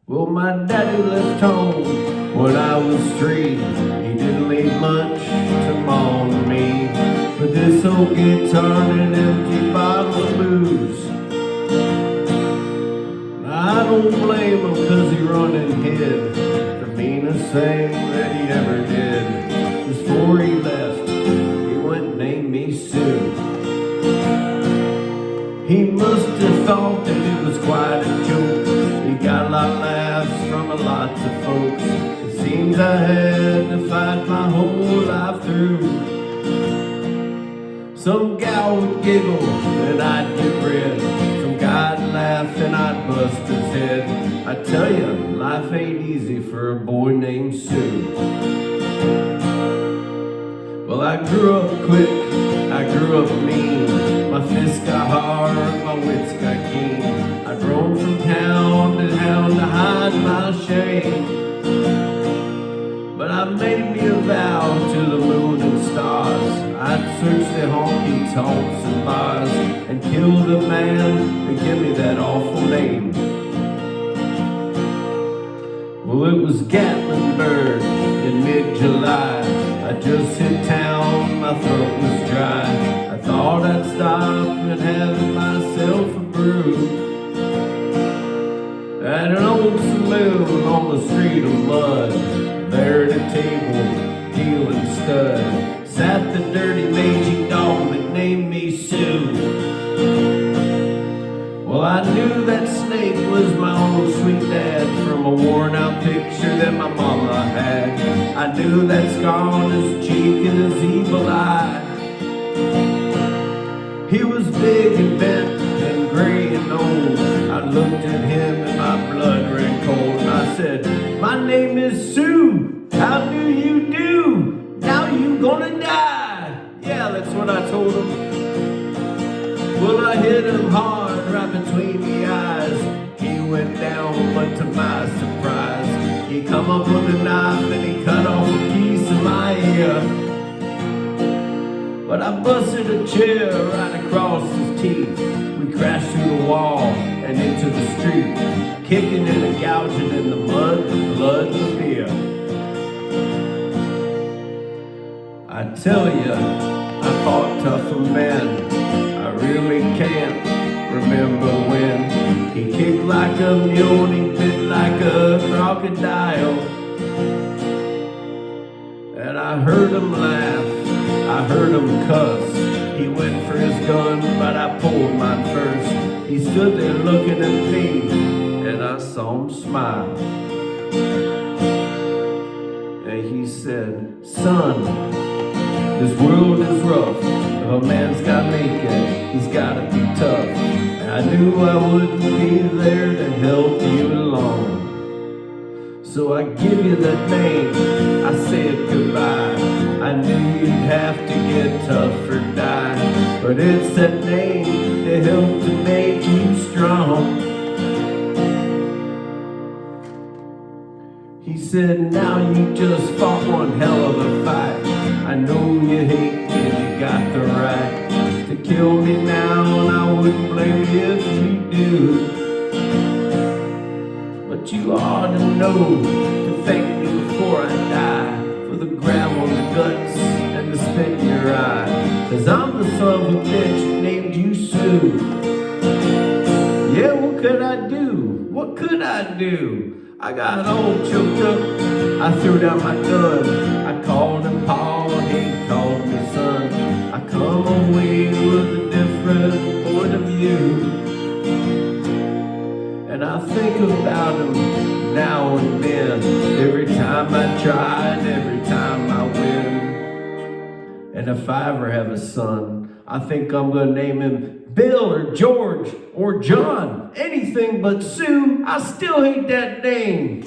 Well, my daddy left home when I was 3. He didn't leave much to mourn me, but this old guitar and an empty bottle of booze. I don't blame him, 'cause he run and hid the meanest thing that he ever did. Before he left, he went and named me Sue. He must have thought that it was quite a joke. He got a lot of laughs from a lot of folks. It seems I had to fight my whole life through. Some gal would giggle and I'd get red. Some guy'd laugh and I'd bust his head. I tell you, life ain't easy for a boy named Sue. Well, I grew up quick, I grew up mean. My fists got hard, my wits got keen. I roamed from town to town to hide my shame. But I made me a vow to the moon and stars. I'd search the honky-tonks and bars and kill the man that gave me that awful name. Well, it was Gatlinburg in mid-July. I just hit town, my throat was dry. I thought I'd stop and have myself a brew at an old saloon on the street of mud. There at a table, dealing stud, sat the dirty mangy dog that named me Sue. Well, I knew that snake was my own sweet dad from a worn-out picture that my mama had. I knew that scar on his cheek and his evil eye. He was big and bent and gray and old. I looked at him and my blood ran cold. And I said, "My name is Sue. How do you do? Now you gonna die." Yeah, that's what I told him. Well, I hit him hard right between the eyes. He went down, but to my surprise, he come up with a knife and he cut off a piece of my ear. But I busted a chair right across his teeth. We crashed through the wall and into the street, kicking and gouging in the mud, the blood, and the beer. I tell you, I fought tougher men. I really can't remember when. He kicked like a mule and he bit like a crocodile. And I heard him laugh, I heard him cuss. He went for his gun, but I pulled mine first. He stood there looking at me, and I saw him smile. And he said, "Son, this world is rough. If a man's gotta make it, he's gotta be tough." And I knew I wouldn't be there to help you along. So I give you that name, I said goodbye. I knew you'd have to get tough or die, but it's that name that helped to make you strong. He said, "Now you just fought one hell of a fight. I know you hate me and you got the right to kill me now, and I wouldn't blame you if you do. But you ought to know to thank me before I die for the grab on the guts and the spit in your eye. 'Cause I'm the son of a bitch that named you Sue." Yeah, what could I do? What could I do? I got all choked up, I threw down my gun. I called him Pa and he called me son. I come away with a different point of view, and I think about him now and then. Every time I try and every time I win. And if I ever have a son, I think I'm gonna name him Bill or George or John. Anything but Sue. I still hate that name.